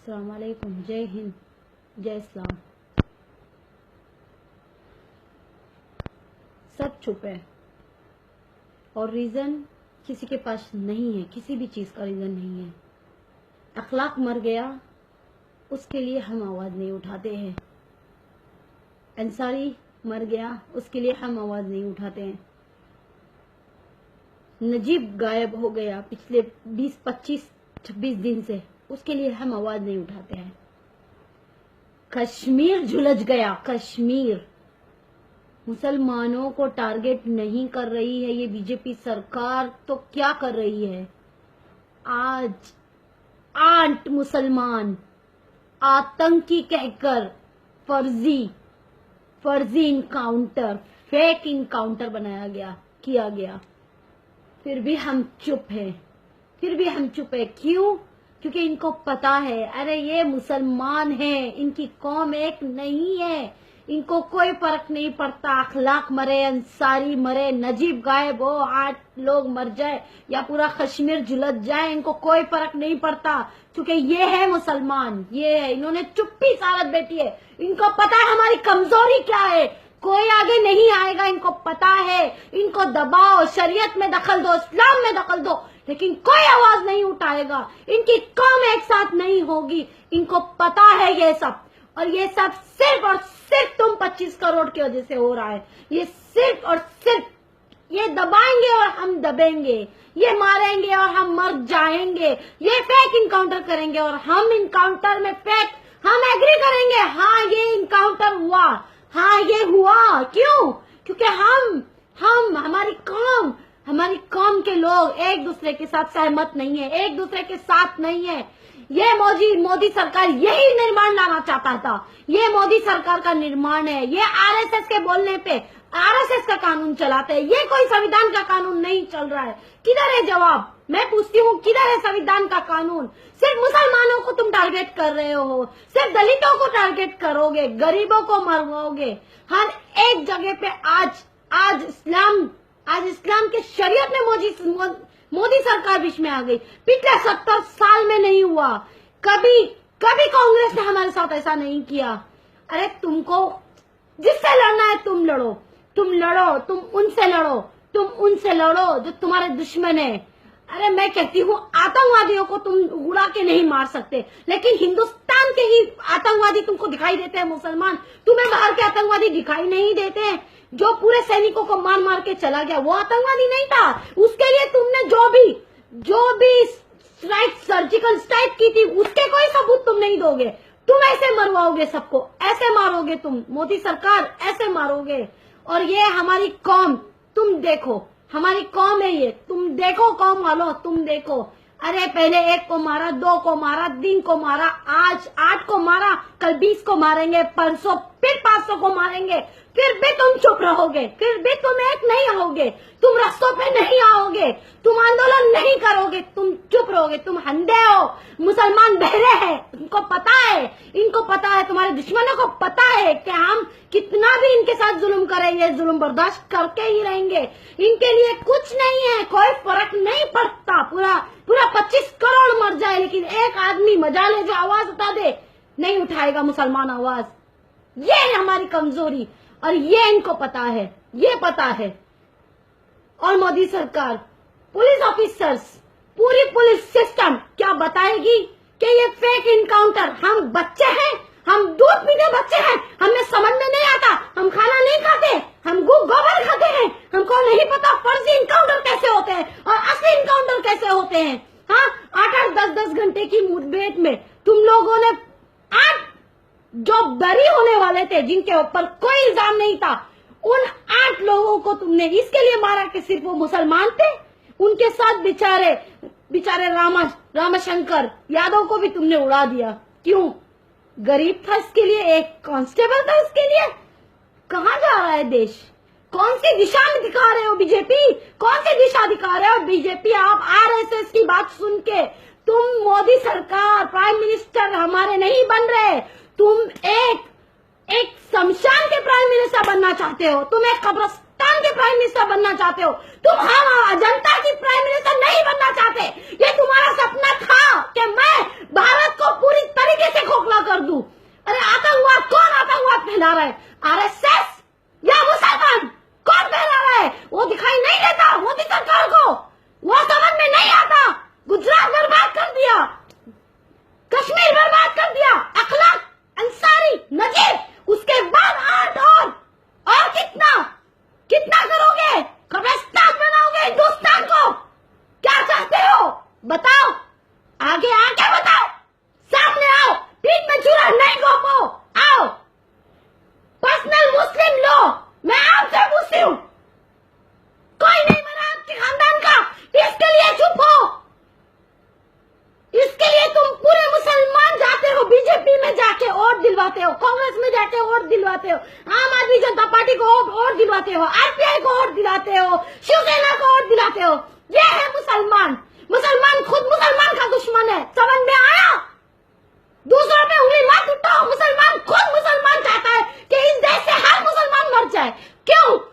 अस्सलाम वालेकुम, जय हिंद, जय इस्लाम। सब चुप है और रीजन किसी के पास नहीं है, किसी भी चीज का रीजन नहीं है। अखलाक मर गया, उसके लिए हम आवाज नहीं उठाते हैं। अंसारी मर गया, उसके लिए हम आवाज नहीं उठाते हैं। नजीब गायब हो गया पिछले 20, 25, 26 दिन से, उसके लिए हम आवाज नहीं उठाते हैं। कश्मीर झुलस गया, कश्मीर मुसलमानों को टारगेट नहीं कर रही है ये बीजेपी सरकार, तो क्या कर रही है? आज 8 मुसलमान आतंकी कहकर फर्जी इनकाउंटर, फेक इनकाउंटर किया गया। फिर भी हम चुप है। क्यों? क्योंकि इनको पता है, अरे ये मुसलमान हैं, इनकी कौम एक नहीं है, इनको कोई फर्क नहीं पड़ता। अखलाक मरे, अंसारी मरे, नजीब गायब हो, 8 लोग मर जाए या पूरा कश्मीर झुलस जाए, इनको कोई फर्क नहीं पड़ता, क्योंकि ये है मुसलमान, ये है। इन्होंने चुप्पी सारत बैठी है, इनको पता है हमारी कमजोरी क्या है। कोई आगे नहीं आएगा, इनको पता है। इनको दबाओ, शरीयत में दखल दो, इस्लाम में दखल दो, लेकिन कोई आवाज नहीं उठाएगा। इनकी कौम एक साथ नहीं होगी, इनको पता है ये सब। और ये सब सिर्फ और सिर्फ तुम 25 करोड़ की वजह से हो रहा है। ये सिर्फ और सिर्फ ये दबाएंगे और हम दबेंगे, ये मारेंगे और हम मर जाएंगे, ये फेक इनकाउंटर करेंगे और हम इनकाउंटर में फेक हम एग्री करेंगे। हाँ ये इनकाउंटर हुआ, हाँ ये हुआ। क्यों? क्योंकि हमारी कौम के लोग एक दूसरे के साथ सहमत नहीं है, एक दूसरे के साथ नहीं है। ये मोदी सरकार यही निर्माण लाना चाहता था, ये मोदी सरकार का निर्माण है। ये आरएसएस के बोलने पे आरएसएस का कानून चलाते हैं, ये कोई संविधान का कानून नहीं चल रहा है। किधर है जवाब? मैं पूछती हूँ, किधर है संविधान का कानून? सिर्फ मुसलमानों को तुम टारगेट कर रहे हो, सिर्फ दलितों को टारगेट करोगे, गरीबों को मरवाओगे। हर एक जगह पे आज इस्लाम के शरीयत में मोदी सरकार बीच में आ गई। पिछले 70 साल में नहीं हुआ, कभी कांग्रेस ने हमारे साथ ऐसा नहीं किया। अरे तुमको जिससे लड़ना है तुम लड़ो, तुम उनसे लड़ो जो तुम्हारे दुश्मन है। अरे मैं कहती हूँ, आतंकवादियों को तुम उड़ा के नहीं मार सकते, लेकिन हिंदुस्तान के ही आतंकवादी तुमको दिखाई देते हैं। मुसलमान, तुम्हें बाहर के आतंकवादी दिखाई नहीं देते हैं। जो पूरे सैनिकों को मार मार के चला गया वो आतंकवादी नहीं था। उसके लिए तुमने जो भी स्ट्राइक, सर्जिकल स्ट्राइक की थी, उसके कोई सबूत तुम नहीं दोगे। तुम ऐसे मरवाओगे सबको, ऐसे मारोगे तुम, मोदी सरकार ऐसे मारोगे। और ये हमारी कौम, तुम देखो, हमारी कौम है ये, तुम देखो कौम वालों, तुम देखो। अरे पहले 1 को मारा, 2 को मारा, 3 को मारा, आज 8 को मारा, कल 20 को मारेंगे, परसों फिर 500 को मारेंगे। फिर भी तुम चुप रहोगे, फिर भी तुम एक नहीं आओगे, तुम रास्तों पे नहीं आओगे, तुम आंदोलन नहीं करोगे, तुम चुप रहोगे। तुम अंधे हो, मुसलमान बहरे हैं, इनको पता है, तुम्हारे दुश्मनों को पता है कि हम कितना भी इनके साथ जुल्म करें, ये जुल्म बर्दाश्त करके ही रहेंगे। इनके लिए कुछ नहीं है, कोई फर्क नहीं पड़ता। पूरा 25 करोड़ मर जाए, लेकिन एक आदमी मजाले जो आवाज उठा दे, नहीं उठाएगा मुसलमान आवाज। ये है हमारी कमजोरी और ये इनको पता है, ये पता है। और मोदी सरकार, पुलिस ऑफिसर्स, पूरी पुलिस सिस्टम क्या बताएगी कि ये फेक इनकाउंटर, हम बच्चे हैं, हम दूध पीने बच्चे हैं, हमें समझ में नहीं आता, हम खाना नहीं खाते, हम गोबर खाते हैं, हमको नहीं पता फर्जी इनकाउंटर कैसे होते हैं और असली इनकाउंटर कैसे होते हैं। हाँ, 8-8, 10-10 घंटे की मुठभेड़ में तुम लोगों ने 8 जो बरी होने वाले थे, जिनके ऊपर कोई इल्जाम नहीं था, उन 8 लोगों को तुमने इसके लिए मारा कि सिर्फ वो मुसलमान थे। उनके साथ बेचारे रामशंकर यादव को भी तुमने उड़ा दिया। क्यों? गरीब था इसके लिए, एक कांस्टेबल था इसके लिए। कहाँ जा रहा है देश? कौन सी दिशा में दिखा रहे हो बीजेपी? कौन सी दिशा दिखा रहे हो बीजेपी? आप आरएसएस की बात सुन के तुम मोदी सरकार, प्राइम मिनिस्टर हमारे नहीं बन रहे। तुम एक शमशान के प्राइम मिनिस्टर बनना चाहते हो, तुम एक कब्रिस्तान के प्राइम मिनिस्टर बनना चाहते हो, तुम हम अजंता की प्राइम मिनिस्टर नहीं बनना चाहते। ये तुम्हारा सपना था कि मैं भारत को पूरी तरीके में जाके वोट दिलवाते हो, कांग्रेस में जाके वोट दिलवाते हो, आम आदमी जनता पार्टी को वोट दिलवाते हो, आरपीआई को वोट दिलाते हो, शिवसेना को वोट दिलाते हो। ये है मुसलमान। मुसलमान खुद मुसलमान का दुश्मन है, समझ में आया? दूसरों पे उंगली मत उठाओ। मुसलमान खुद मुसलमान चाहता है कि इस देश से हर मुसलमान मर जाए। क्यों?